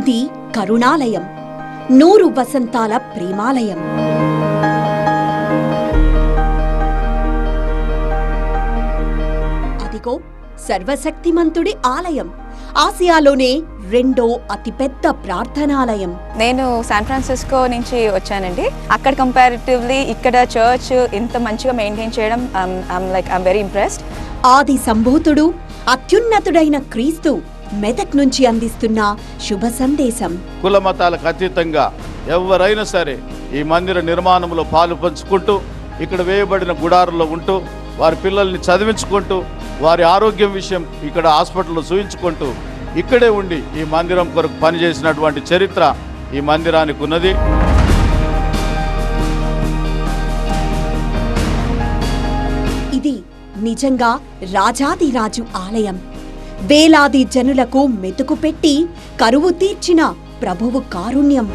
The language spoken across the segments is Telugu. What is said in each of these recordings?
ఇది కరుణాలయం, 100 వసంతాల ప్రేమాలయం. అదిగో సర్వశక్తిమంతుడి ఆలయం, ఆసియాలోనే 2వ అతిపెద్ద ప్రార్థనాలయం. నేను శాన్ ఫ్రాన్సిస్కో నుంచి వచ్చానండి. అక్కడ కంపారిటివ్లీ ఇక్కడ చర్చ్ ఇంత మంచిగా మెయింటైన్ చేయడం ఐమ్ వెరీ ఇంప్రెస్డ్. ఆది సంభూతుడు, అత్యున్నతుడైన క్రీస్తు మెదక్ నుంచి అందిస్తున్న శుభ సందేశం. కుల మతాలకు అతీతంగా ఎవరైనా సరే ఈ మందిర నిర్మాణంలో పాలు పంచుకుంటూ, ఇక్కడ వేయబడిన గుడారులో ఉంటూ, వారి పిల్లల్ని చదివించుకుంటూ, వారి ఆరోగ్యం విషయం ఇక్కడ హాస్పిటల్లో చూయించుకుంటూ, ఇక్కడే ఉండి ఈ మందిరం కొరకు పనిచేసినటువంటి చరిత్ర ఈ మందిరానికి ఉన్నది. ఇది నిజంగా రాజాదిరాజు ఆలయం. వేలాది జనులకు మెతుకు పెట్టి కరువు తీర్చిన ప్రభువు కారుణ్యం.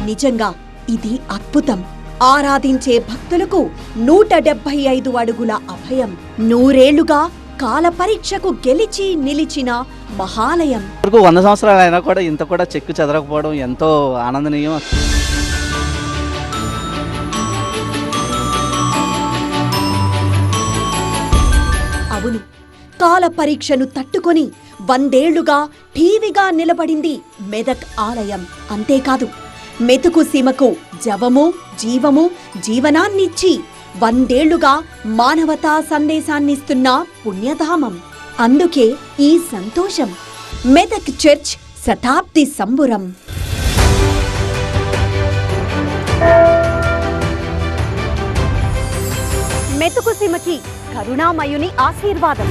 నిజంగా ఇది అద్భుతం. ఆరాధించే భక్తులకు 175 అడుగుల అభయం. 100 ఏళ్లుగా కాల పరీక్షకు గెలిచి నిలిచిన మహాలయం. 100 సంవత్సరాలు అయినా కూడా ఇంత కూడా చెక్కు చెదరకపోవడం ఎంతో ఆనందనీయం. అవును, కాల పరీక్షను తట్టుకొని 100 ఏళ్లుగా ఠీవిగా నిలబడింది మెదక్ ఆలయం. అంతేకాదు, మెతుకు సీమకు జవము, జీవము, జీవనాన్నిచ్చి 100 ఏళ్లుగా మానవతా సందేశాన్నిస్తున్న పుణ్యధామం. అందుకే ఈ సంతోషం. మెదక్ చర్చ్ శతాబ్ది సంబురం. మెతుకు సీమకి కరుణామయుని ఆశీర్వాదం.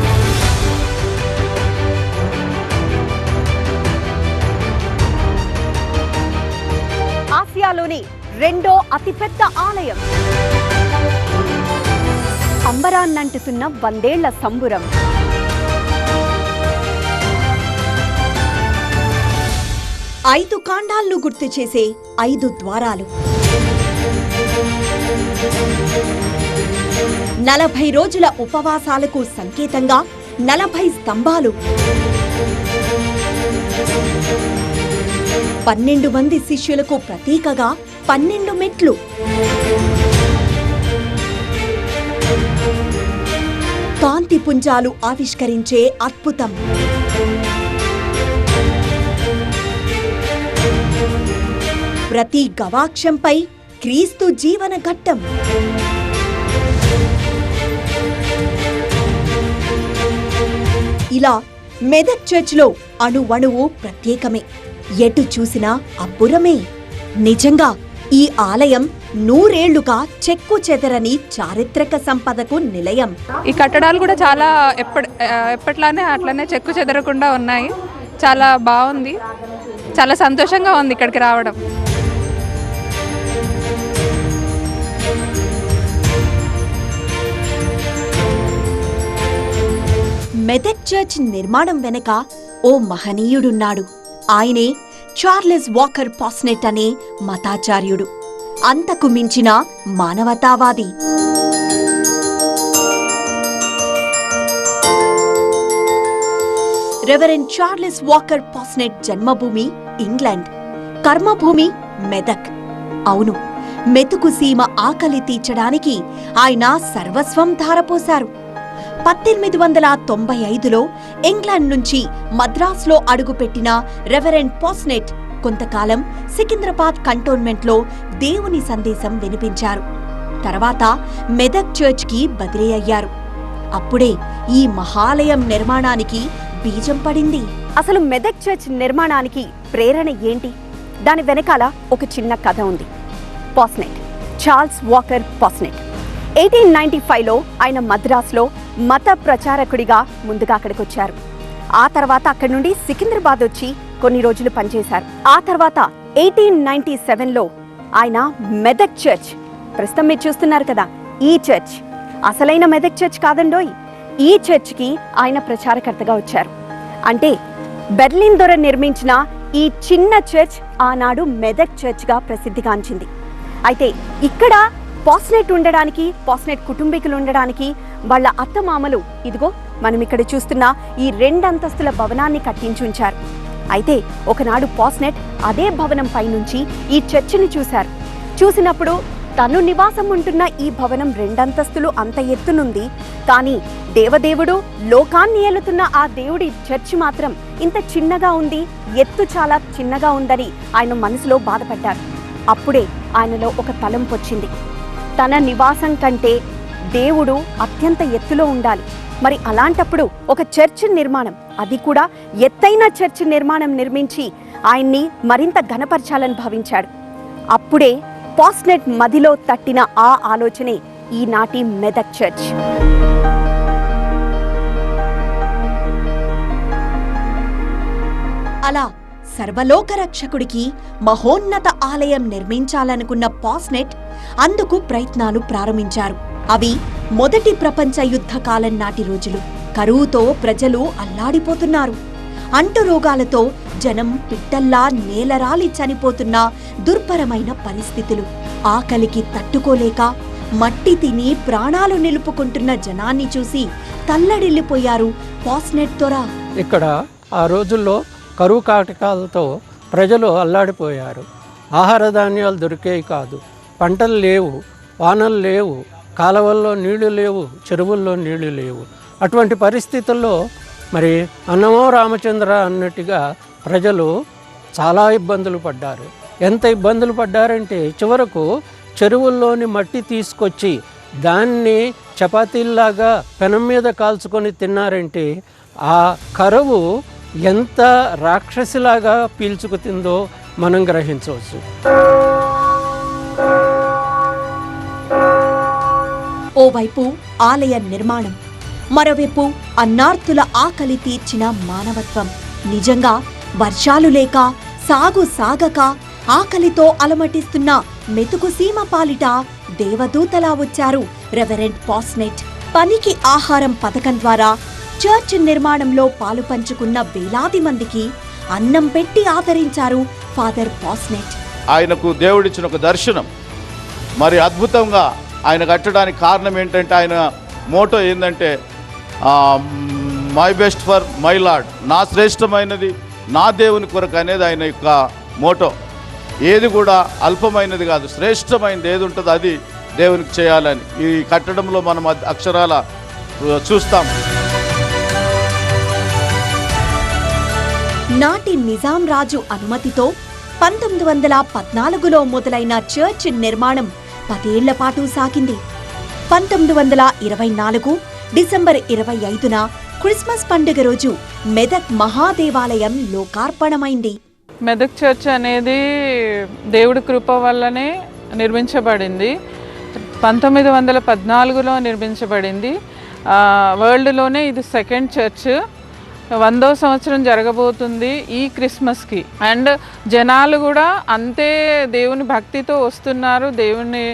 ఆసియాలోని 2వ అతిపెద్ద ఆలయం. అంబరాన్నంటుతున్న 100 ఏళ్ల సంబురం. ఐదు కాండాలను గుర్తు చేసే 5 ద్వారాలు. 40 రోజుల ఉపవాసాలకు సంకేతంగా 40 స్తంభాలు. 12 మంది శిష్యులకు ప్రతీకగా 12 మెట్లు. కాంతి పుంజాలు ఆవిష్కరించే అద్భుతం. ప్రతి గవాక్షంపై క్రీస్తు జీవన ఘట్టం. ఇలా మెదక్ చర్చ్లో అణువణువు ప్రత్యేకమే. ఎటు చూసినా అబ్బురమే. నిజంగా ఈ ఆలయం 100 ఏళ్లుగా చెక్కు చెదరని చారిత్రక సంపదకు నిలయం. ఈ కట్టడాలు కూడా చాలా ఎప్పట్లానే అట్లనే చెక్కు చెదరకుండా ఉన్నాయి. చాలా బాగుంది, చాలా సంతోషంగా ఉంది ఇక్కడికి రావడం. మెదక్ చర్చ్ నిర్మాణం వెనక ఓ మహనీయుడున్నాడు. ఆయనే చార్లెస్ వాకర్ పాస్నెట్ అనే మతాచార్యుడు. అంతకు మించిన మానవతావాది. రెవరెండ్ చార్లెస్ వాకర్ పాస్నెట్ జన్మభూమి ఇంగ్లాండ్, కర్మభూమి మెదక్. అవును, మెతుకు సీమ ఆకలి తీర్చడానికి ఆయన సర్వస్వం ధారపోశారు. 1895లో ఇంగ్లాండ్ నుంచి మద్రాస్లో అడుగుపెట్టిన రెవరెండ్ పాస్నెట్ కొంతకాలం సికింద్రాబాద్ కంటోన్మెంట్లో దేవుని సందేశం వినిపించారు. తర్వాత మెదక్ చర్చ్కి బదిలీ అయ్యారు. అప్పుడే ఈ మహాలయం నిర్మాణానికి బీజం పడింది. అసలు మెదక్ చర్చ్ నిర్మాణానికి ప్రేరణ ఏంటి? దాని వెనకాల ఒక చిన్న కథ ఉంది. పాస్నెట్, చార్ల్స్ వాకర్ పాస్నెట్ 1895లో ఆయన మద్రాస్లో మత ప్రచారకుడిగా ముందుగా అక్కడికొచ్చారు. ఆ తర్వాత అక్కడి నుండి సికింద్రాబాద్ వచ్చి కొన్ని రోజులు పనిచేశారు. ఆ తర్వాత 1897లో ఆయన మెదక్ చర్చ్, ప్రస్తుతం మీరు చూస్తున్నారు కదా ఈ చర్చ్, అసలైన మెదక్ చర్చ్ కాదండోయ్, ఈ చర్చ్కి ఆయన ప్రచారకర్తగా వచ్చారు. అంటే బెర్లిన్ దొర నిర్మించిన ఈ చిన్న చర్చ్ ఆనాడు మెదక్ చర్చ్గా ప్రసిద్ధిగాంచింది. అయితే ఇక్కడ పాస్నెట్ ఉండడానికి, పాస్నెట్ కుటుంబీకులు ఉండడానికి వాళ్ళ అత్తమామలు ఇదిగో మనం ఇక్కడ చూస్తున్న ఈ 2 అంతస్తుల భవనాన్ని కట్టించుంచారు. అయితే ఒకనాడు పాస్నెట్ అదే భవనం పైనుంచి ఈ చర్చిని చూశారు. చూసినప్పుడు తను నివాసం ఉంటున్న ఈ భవనం 2 అంతస్తులు అంత ఎత్తునుంది, కానీ దేవదేవుడు లోకాన్ని ఏలుతున్న ఆ దేవుడి చర్చి మాత్రం ఇంత చిన్నగా ఉంది, ఎత్తు చాలా చిన్నగా ఉందని ఆయన మనసులో బాధపడ్డారు. అప్పుడే ఆయనలో ఒక తలంపు వచ్చింది. తన నివాసం కంటే దేవుడు అత్యంత ఎత్తులో ఉండాలి. మరి అలాంటప్పుడు ఒక చర్చి నిర్మాణం, అది కూడా ఎత్తైన చర్చి నిర్మాణం నిర్మించి ఆయన్ని మరింత ఘనపరచాలని భావించాడు. అప్పుడే పాస్నెట్ మదిలో తట్టిన ఆ ఆలోచనే ఈనాటి మెదక్ చర్చ్. అలా సర్వలోక రక్షకుడికి మహోన్నత ఆలయం నిర్మించాలనుకున్న పాస్నెట్ అందుకు ప్రయత్నాలు ప్రారంభించారు. అవి మొదటి ప్రపంచ యుద్ధ కాలం నాటి రోజులు. కరువుతో ప్రజలు అల్లాడిపోతున్నారు. అంటురోగాలతో జనం పిట్టల్లా నేలరాలి చనిపోతున్న దుర్భరమైన పరిస్థితులు. ఆకలికి తట్టుకోలేక మట్టి తిని ప్రాణాలు నిలుపుకుంటున్న జనాన్ని చూసి తల్లడిల్లిపోయారు పాస్నెట్ దొర. ఇక్కడ ఆ రోజుల్లో కరువు కాటకాలతో ప్రజలు అల్లాడిపోయారు. ఆహార ధాన్యాలు దొరికేవి కాదు, పంటలు లేవు, వానలు లేవు, కాలువల్లో నీళ్లు లేవు, చెరువుల్లో నీళ్లు లేవు. అటువంటి పరిస్థితుల్లో మరి అన్నమో రామచంద్ర అన్నట్టుగా ప్రజలు చాలా ఇబ్బందులు పడ్డారు. ఎంత ఇబ్బందులు పడ్డారంటే చివరకు చెరువుల్లోని మట్టి తీసుకొచ్చి దాన్ని చపాతీల్లాగా పెనం మీద కాల్చుకొని తిన్నారంటే ఆ కరువు ఎంత రాక్షసిలాగా పీల్చుకుతుందో మనం గ్రహించవచ్చు. ఓవైపు ఆలయ నిర్మాణం, మరోవైపు అన్నార్తుల ఆకలి తీర్చిన మానవత్వం. నిజంగా వర్షాలు లేక సాగు సాగక ఆకలితో అలమటిస్తున్న మెతుకు సీమ పాలిట దేవదూతలా వచ్చారు రెవరెండ్ పాస్నెట్. పనికి ఆహారం పథకం ద్వారా చర్చ్ నిర్మాణంలో పాలు పంచుకున్న వేలాది మందికి అన్నం పెట్టి ఆదరించారు ఫాదర్ పాస్నెట్. ఆయనకు దేవుడిచ్చిన ఒక దర్శనం మరి అద్భుతంగా ఆయన కట్టడానికి కారణం ఏంటంటే ఆయన మోటో ఏంటంటే my best for my lord, నా శ్రేష్టమైనది నా దేవుని కొరకు అనేది ఆయన యొక్క మోటో. ఏది కూడా అల్పమైనది కాదు, శ్రేష్టమైనది ఏది ఉంటుందో అది దేవునికి చేయాలని ఈ కట్టడంలో మనం అక్షరాల చూస్తాం. నాటి నిజాం రాజు అనుమతితో 1914లో మొదలైన చర్చ్ నిర్మాణం 10 ఏళ్ల పాటు సాగింది. 1924 డిసెంబర్ 25న క్రిస్మస్ పండుగ రోజు మెదక్ మహాదేవాలయం లోకార్పణమైంది. మెదక్ చర్చ్ అనేది దేవుడి కృప వల్లనే నిర్మించబడింది. 1914లో నిర్మించబడింది. వరల్డ్లోనే ఇది సెకండ్ చర్చ్. 100వ సంవత్సరం జరగబోతుంది ఈ క్రిస్మస్కి. అండ్ జనాలు కూడా అంతే దేవుని భక్తితో వస్తున్నారు, దేవుని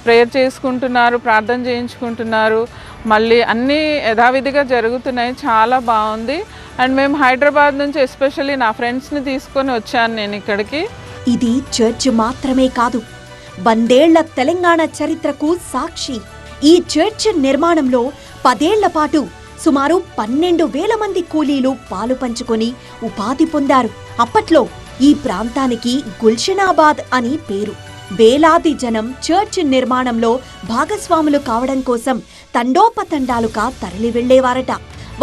ప్రేయర్ చేసుకుంటున్నారు, ప్రార్థన చేయించుకుంటున్నారు. మళ్ళీ అన్నీ యథావిధిగా జరుగుతున్నాయి. చాలా బాగుంది. అండ్ మేము హైదరాబాద్ నుంచి ఎస్పెషల్లీ నా ఫ్రెండ్స్ని తీసుకొని వచ్చాను నేను ఇక్కడికి. ఇది చర్చ్ మాత్రమే కాదు, 100 ఏళ్ల తెలంగాణ చరిత్రకు సాక్షి. ఈ చర్చ్ నిర్మాణంలో 10 ఏళ్ల పాటు సుమారు 12,000 మంది కూలీలు పాలు పంచుకొని ఉపాధి పొందారు. అప్పట్లో ఈ ప్రాంతానికి గుల్షనాబాద్ అని పేరు. వేలాది జనం చర్చ్ నిర్మాణంలో భాగస్వాములు కావడం కోసం తండోపతండాలుగా తరలి వెళ్లేవారట.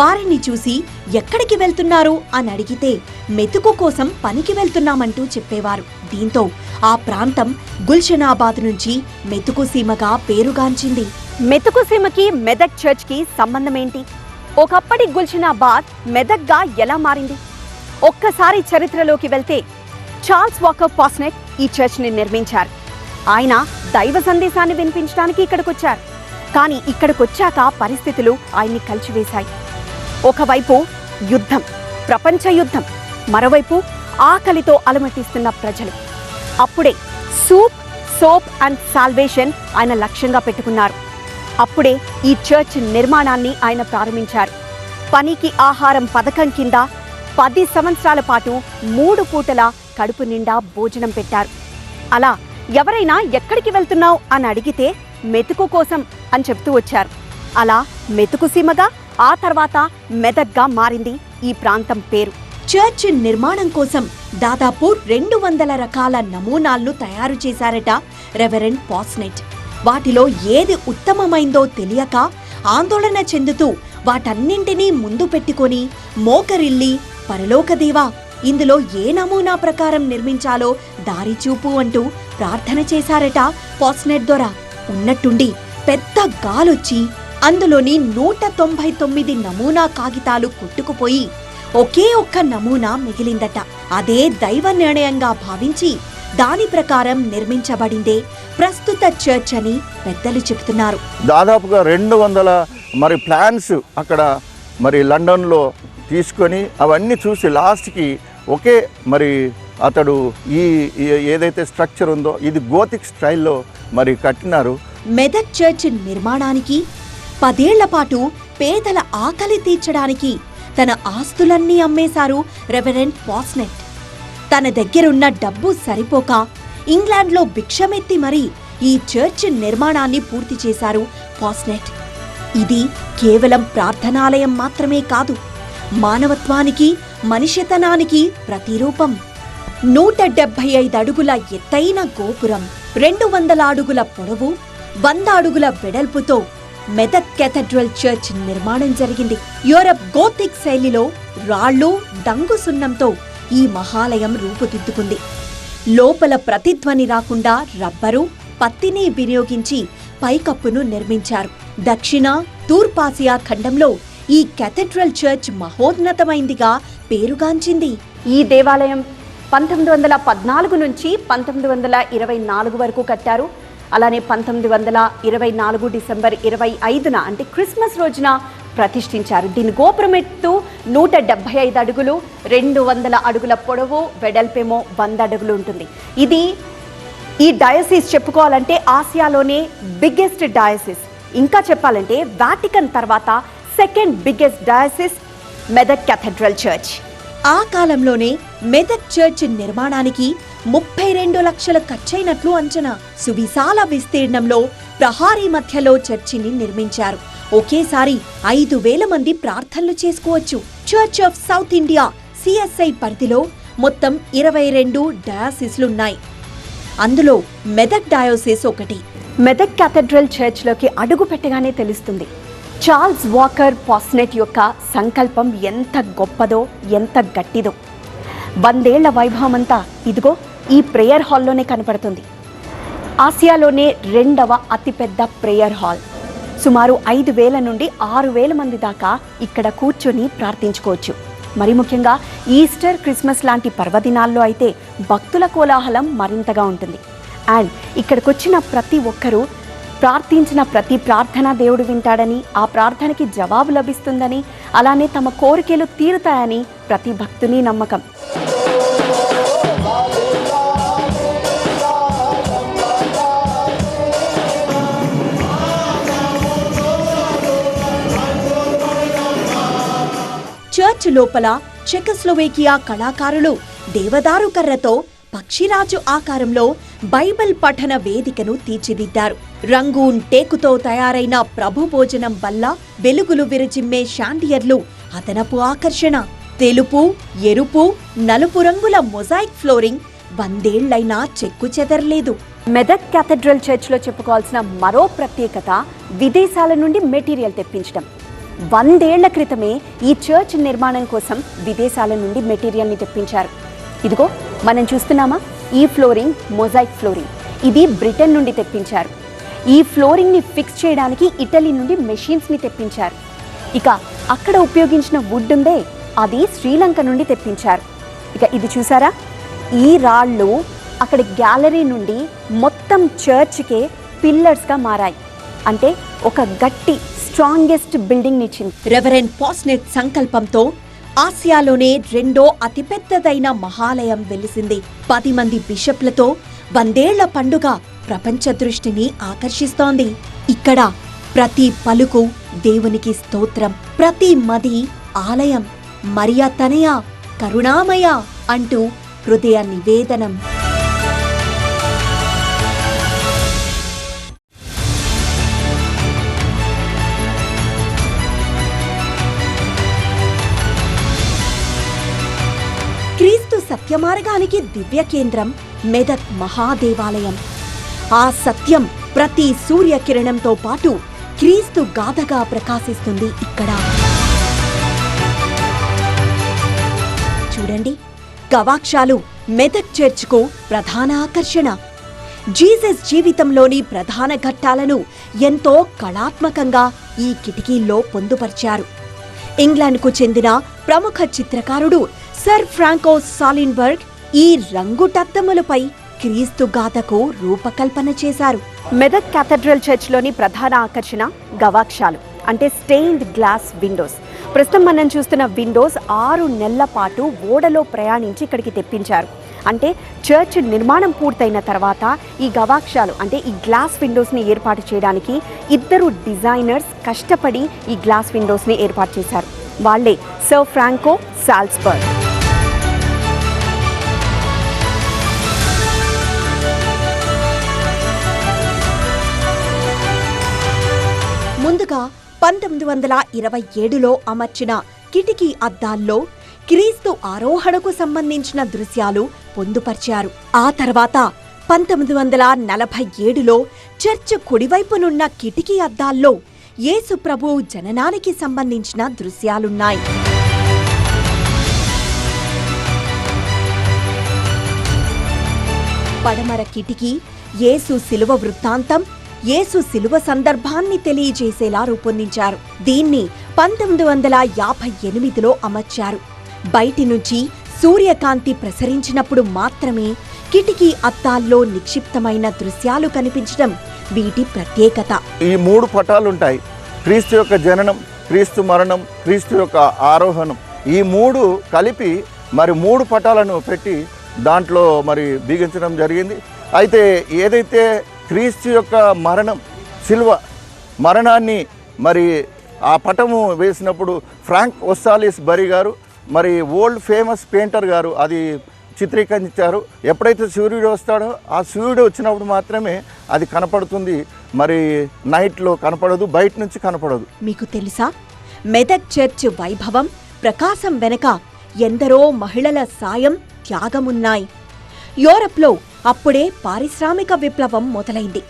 వారిని చూసి ఎక్కడికి వెళ్తున్నారు అని అడిగితే మెతుకు కోసం పనికి వెళ్తున్నామంటూ చెప్పేవారు. దీంతో ఆ ప్రాంతం గుల్షనాబాద్ నుంచి మెతుకు సీమగా పేరుగాంచింది. మెతుకు సీమకి మెదక్ చర్చ్ కి సంబంధం ఏంటి? ఒకప్పటి గుల్షనాబాద్ మెదక్గా ఎలా మారింది? ఒక్కసారి చరిత్రలోకి వెళ్తే చార్ల్స్ వాకర్ పాస్నెట్ ఈ చర్చ్ని నిర్మించారు. ఆయన దైవ సందేశాన్ని వినిపించడానికి ఇక్కడికొచ్చారు. కానీ ఇక్కడికొచ్చాక పరిస్థితులు ఆయన్ని కలిచివేశాయి. ఒకవైపు యుద్ధం, ప్రపంచ యుద్ధం, మరోవైపు ఆకలితో అలమటిస్తున్న ప్రజలు. అప్పుడే సూప్, సోప్ అండ్ సాల్వేషన్ ఆయన లక్ష్యంగా పెట్టుకున్నారు. అప్పుడే ఈ చర్చ్ నిర్మాణాన్ని ఆయన ప్రారంభించారు. పనికి ఆహారం పథకం కింద 10 సంవత్సరాల పాటు 3 పూటల కడుపు నిండా భోజనం పెట్టారు. అలా ఎవరైనా ఎక్కడికి వెళ్తున్నావు అని అడిగితే మెతుకు కోసం అని చెప్తూ వచ్చారు. అలా మెతుకు సీమగా, ఆ తర్వాత మెదక్గా మారింది ఈ ప్రాంతం పేరు. చర్చ్ నిర్మాణం కోసం దాదాపు 200 రకాల నమూనాలను తయారు చేశారట రెవరెండ్ పాస్నెట్. వాటిలో ఏది ఉత్తమమైందో తెలియక ఆందోళన చెందుతూ వాటన్నింటినీ ముందు పెట్టుకొని మోకరిల్లి, పరలోకదేవా, ఇందులో ఏ నమూనా ప్రకారం నిర్మించాలో దారి చూపు అంటూ ప్రార్థన చేశారట పాస్నెట్ దొర. ఉన్నట్టుండి పెద్ద గాలొచ్చి అందులోని 199 నమూనా కాగితాలు కొట్టుకుపోయి ఒకే ఒక్క నమూనా మిగిలిందట. అదే దైవ నిర్ణయంగా భావించి దాని ప్రకారం నిర్మించబడిందే ప్రస్తుత చర్చ్ అని పెద్దలు చెబుతున్నారు. దాదాపుగా 200 ప్లాన్స్ అక్కడ లండన్లో తీసుకొని అవన్నీ చూసి లాస్ట్కి ఒకే అతడు ఈ ఏదైతే స్ట్రక్చర్ ఉందో ఇది గోతిక్ స్టైల్లో కట్టినారు. మెదక్ చర్చ్ నిర్మాణానికి 10 ఏళ్ల పాటు పేదల ఆకలి తీర్చడానికి తన ఆస్తులన్నీ అమ్మేశారు రెవరెండ్ పాస్నెట్. తన దగ్గరున్న డబ్బు సరిపోక ఇంగ్లాండ్లో భిక్షమెత్తి మరీ ఈ చర్చ్ నిర్మాణాన్ని పూర్తి చేశారు పాస్నెట్. ఇది కేవలం ప్రార్థనాలయం మాత్రమే కాదు, మానవత్వానికి, మనిషితనానికి ప్రతిరూపం. 175 అడుగుల ఎత్తైన గోపురం, 200 అడుగుల పొడవు, 100 అడుగుల వెడల్పుతో మెదక్ కేథడ్రల్ చర్చ్ నిర్మాణం జరిగింది. యూరప్ గోతిక్ శైలిలో రాళ్ళు, డంగు సున్నంతో ఈ మహాలయం రూపుదిద్దుకుంది. లోపల ప్రతిధ్వని రాకుండా రబ్బరు, పత్తిని వినియోగించి పైకప్పును నిర్మించారు. దక్షిణ, తూర్పాసియా ఖండంలో ఈ కేథడ్రల్ చర్చ్ మహోన్నతమైందిగా పేరుగాంచింది. ఈ దేవాలయం 1914 నుంచి 1924 వరకు కట్టారు. అలానే 1924 డిసెంబర్ 25న అంటే క్రిస్మస్ రోజున ప్రతిష్ఠించారు. దీని గోపురం ఎత్తు 175 అడుగులు, 200 అడుగుల పొడవు, వెడల్పేమో 100 అడుగులు ఉంటుంది. ఇది ఈ డయసిస్ చెప్పుకోవాలంటే ఆసియాలోనే బిగ్గెస్ట్ డయసిస్. ఇంకా చెప్పాలంటే వాటికన్ తర్వాత second biggest diocese Medak cathedral church. ఆ కాలంలోనే మెదక్ చర్చ్ నిర్మాణానికి 32 లక్షల ఖర్చైనట్లు అంచనా. సువిశాల విస్తీర్ణంలో ప్రహారీ మధ్యలో చర్చిని నిర్మించారు. ఒకేసారి 5,000 మంది ప్రార్థనలు చేసుకోవచ్చు. Church of south India CSI పరిధిలో మొత్తం 22 డయాసిస్లున్నాయి. అందులో మెదక్ డయోసిస్ ఒకటి. మెదక్ కేథడ్రల్ చర్చ్లోకి అడుగు పెట్టగానే తెలుస్తుంది చార్ల్స్ వాకర్ పాస్నెట్ యొక్క సంకల్పం ఎంత గొప్పదో, ఎంత గట్టిదో. 100 ఏళ్ల వైభవమంతా ఇదిగో ఈ ప్రేయర్ హాల్లోనే కనపడుతుంది. ఆసియాలోనే 2వ అతిపెద్ద ప్రేయర్ హాల్. సుమారు 5,000 నుండి 6,000 మంది దాకా ఇక్కడ కూర్చొని ప్రార్థించుకోవచ్చు. మరి ముఖ్యంగా ఈస్టర్, క్రిస్మస్ లాంటి పర్వదినాల్లో అయితే భక్తుల కోలాహలం మరింతగా ఉంటుంది. అండ్ ఇక్కడికి వచ్చిన ప్రతి ఒక్కరూ ప్రార్థించిన ప్రతి ప్రార్థన దేవుడు వింటాడని, ఆ ప్రార్థనకి జవాబు లభిస్తుందని, అలానే తమ కోరికలు తీరుతాయని ప్రతి భక్తుని నమ్మకం. చర్చ్ లోపల చెకోస్లోవేకియా కళాకారులు దేవదారు కర్రతో పక్షిరాజు ఆకారంలో బైబిల్ పఠన వేదికను తీర్చిదిద్దారు. రంగూన్ టేకుతో తయారైన ప్రభు భోజనం బల్ల, వెలుగులు విరజిమ్మే షాండియర్లు అదనపు ఆకర్షణ. తెలుపు, ఎరుపు, నలుపు రంగుల మొజాయిక్ ఫ్లోరింగ్ 100 ఏళ్లైనా చెక్కు చెదరలేదు. మెదక్ కేథడ్రల్ చర్చ్లో చెప్పుకోవాల్సిన మరో ప్రత్యేకత విదేశాల నుండి మెటీరియల్ తెప్పించడం. 100 ఏళ్ల క్రితమే ఈ చర్చ్ నిర్మాణం కోసం విదేశాల నుండి మెటీరియల్ని తెప్పించారు. ఇదిగో మనం చూస్తున్నామా, ఈ ఫ్లోరింగ్ మొజాయిక్ ఫ్లోరింగ్. ఇది బ్రిటన్ నుండి తెప్పించారు. ఈ ఫ్లోరింగ్ని ఫిక్స్ చేయడానికి ఇటలీ నుండి మెషిన్స్ని తెప్పించారు. ఇక అక్కడ ఉపయోగించిన వుడ్ ఉందే, అది శ్రీలంక నుండి తెప్పించారు. ఇక ఇది చూసారా, ఈ రాళ్ళు అక్కడ గ్యాలరీ నుండి మొత్తం చర్చ్కే పిల్లర్స్గా మారాయి. అంటే ఒక గట్టి స్ట్రాంగెస్ట్ బిల్డింగ్ నిచ్చింది. రెవరెండ్ పాస్నెట్ సంకల్పంతో ఆసియాలోనే 2వ అతిపెద్దదైన మహాలయం వెలిసింది. 10 మంది బిషప్లతో 100 ఏళ్ల పండుగ ప్రపంచ దృష్టిని ఆకర్షిస్తోంది. ఇక్కడ ప్రతి పలుకు దేవునికి స్తోత్రం, ప్రతి మది ఆలయం, మరియా తనయ, కరుణామయ అంటూ హృదయ నివేదనం. సత్యమార్గానికి దివ్య కేంద్రం మెదక్ మహాదేవాలయం. ఆ సత్యం ప్రతి సూర్యకిరణంతో పాటు క్రీస్తు గాథగా ప్రకాశిస్తుంది ఇక్కడ. చూడండి, గవాక్షాలు మెదక్ చర్చ్కు ప్రధాన ఆకర్షణ. జీసస్ జీవితంలోని ప్రధాన ఘట్టాలను ఎంతో కళాత్మకంగా ఈ కిటికీల్లో పొందుపరిచారు. ఇంగ్లాండ్కు చెందిన ప్రముఖ చిత్రకారుడు సర్ ఫ్రాంకో సాలిన్బర్గ్ ఈ రంగుటద్దములపై క్రీస్తు గాథకు రూపకల్పన చేశారు. మెదక్ క్యాథడ్రల్ చర్చ్లోని ప్రధాన ఆకర్షణ గవాక్షాలు అంటే స్టెయిన్డ్ గ్లాస్ విండోస్. ప్రస్తుతం మనం చూస్తున్న విండోస్ 6 నెలల పాటు ఓడలో ప్రయాణించి ఇక్కడికి తెప్పించారు. అంటే చర్చ్ నిర్మాణం పూర్తయిన తర్వాత ఈ గవాక్షాలు అంటే ఈ గ్లాస్ విండోస్ని ఏర్పాటు చేయడానికి 2 డిజైనర్స్ కష్టపడి ఈ గ్లాస్ విండోస్ని ఏర్పాటు చేశారు. వాళ్ళే సర్ ఫ్రాంకో సాల్స్బర్గ్. ముందుగా 1927లో అమర్చిన కిటికీ అద్దాల్లో క్రీస్తు ఆరోహణకు సంబంధించిన దృశ్యాలు పొందుపరిచారు. ఆ తర్వాత 1947లో చర్చ్ కుడివైపునున్న కిటికీ అద్దాల్లో యేసు ప్రభువు జననానికి సంబంధించిన దృశ్యాలున్నాయి. పడమర కిటికీ యేసు శిలువ వృత్తాంతం, యేసు శిలువ సందర్భాన్ని తెలియజేసేలా రూపొందించారు. దీన్ని 1958లో అమర్చారు. బయటి నుంచి సూర్యకాంతి ప్రసరించినప్పుడు మాత్రమే కిటికీ అద్దాల్లో నిక్షిప్తమైన దృశ్యాలు కనిపించడం వీటి ప్రత్యేకత. ఈ 3 పటాలుంటాయి. క్రీస్తు యొక్క జననం, క్రీస్తు మరణం, క్రీస్తు యొక్క ఆరోహణం. ఈ 3 కలిపి మరి 3 పటాలను పెట్టి దాంట్లో మరి బిగించడం జరిగింది. అయితే ఏదైతే క్రీస్తు యొక్క మరణం, శిల్వ మరణాన్ని మరి ఆ పటము వేసినప్పుడు ఫ్రాంక్ ఒస్సాలిస్ బరీ గారు మరి వరల్డ్ ఫేమస్ పెయింటర్ గారు అది చిత్రీకరించారు. ఎప్పుడైతే సూర్యుడు వస్తాడో ఆ సూర్యుడు వచ్చినప్పుడు మాత్రమే అది కనపడుతుంది. మరి నైట్లో కనపడదు, బయట నుంచి కనపడదు. మీకు తెలుసా, మెదక్ చర్చ్ వైభవం, ప్రకాశం వెనక ఎందరో మహిళల సాయం, త్యాగమున్నాయి. యూరప్లో అప్పుడే పారిశ్రామిక విప్లవం మొదలైంది.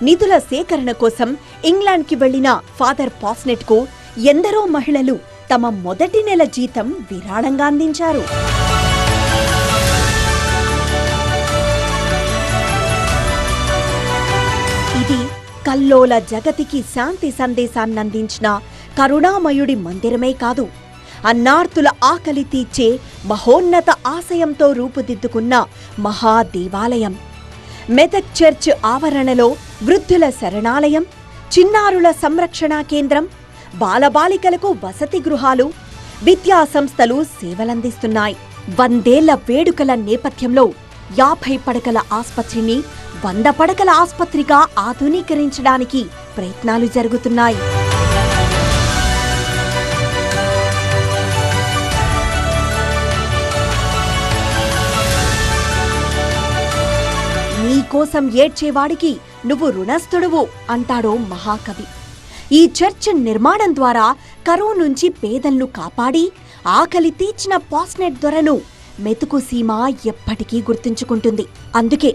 నిధుల సేకరణ కోసం ఇంగ్లాండ్కి వెళ్లిన ఫాదర్ పాస్నెట్కు ఎందరో మహిళలు తమ మొదటి నెల జీతం విరాళంగా అందించారు. ఇది కల్లోల జగతికి శాంతి సందేశాన్నందించిన కరుణామయుడి మందిరమే కాదు, అన్నార్తుల ఆకలి తీర్చే మహోన్నత ఆశయంతో రూపుదిద్దుకున్న మహాదేవాలయం. మెదక్ చర్చ్ ఆవరణలో వృద్ధుల శరణాలయం, చిన్నారుల సంరక్షణా కేంద్రం, బాలబాలికలకు వసతి గృహాలు, విద్యా సంస్థలు సేవలందిస్తున్నాయి. 100 ఏళ్ల వేడుకల నేపథ్యంలో 50 పడకల ఆస్పత్రిని 100 పడకల ఆస్పత్రిగా ఆధునీకరించడానికి ప్రయత్నాలు జరుగుతున్నాయి. నీకోసం ఏడ్చేవాడికి నువ్వు రుణస్థుడువు అంటాడో మహాకవి. ఈ చర్చ్ నిర్మాణం ద్వారా కరువు నుంచి పేదలను కాపాడి ఆకలి తీర్చిన పాస్నెట్ దొరను మెతుకు సీమ ఎప్పటికీ గుర్తుంచుకుంటుంది. అందుకే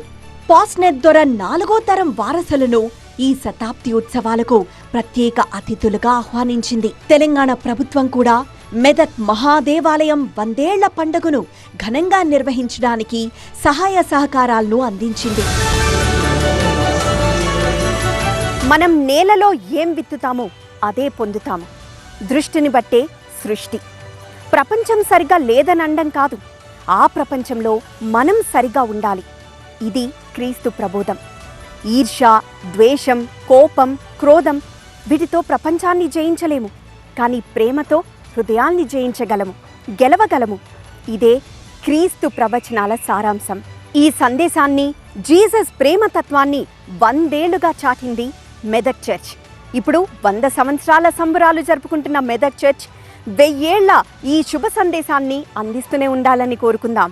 పాస్నెట్ దొర 4వ తరం వారసులను ఈ శతాబ్ది ఉత్సవాలకు ప్రత్యేక అతిథులుగా ఆహ్వానించింది. తెలంగాణ ప్రభుత్వం కూడా మెదక్ మహాదేవాలయం 100 ఏళ్ల పండుగను ఘనంగా నిర్వహించడానికి సహాయ సహకారాలను అందించింది. మనం నేలలో ఏం విత్తుతామో అదే పొందుతాము. దృష్టిని బట్టే సృష్టి. ప్రపంచం సరిగా లేదనండం కాదు, ఆ ప్రపంచంలో మనం సరిగా ఉండాలి. ఇది క్రీస్తు ప్రబోధం. ఈర్ష్య, ద్వేషం, కోపం, క్రోధం వీటితో ప్రపంచాన్ని జయించలేము, కానీ ప్రేమతో హృదయాల్ని జయించగలము, గెలవగలము. ఇదే క్రీస్తు ప్రవచనాల సారాంశం. ఈ సందేశాన్ని, జీసస్ ప్రేమతత్వాన్ని 100 ఏళ్లుగా చాటింది మెదక్ చర్చ్. ఇప్పుడు 100 సంవత్సరాల సంబరాలు జరుపుకుంటున్న మెదక్ చర్చ్ 1000 ఏళ్ల ఈ శుభ సందేశాన్ని అందిస్తూనే ఉండాలని కోరుకుందాం.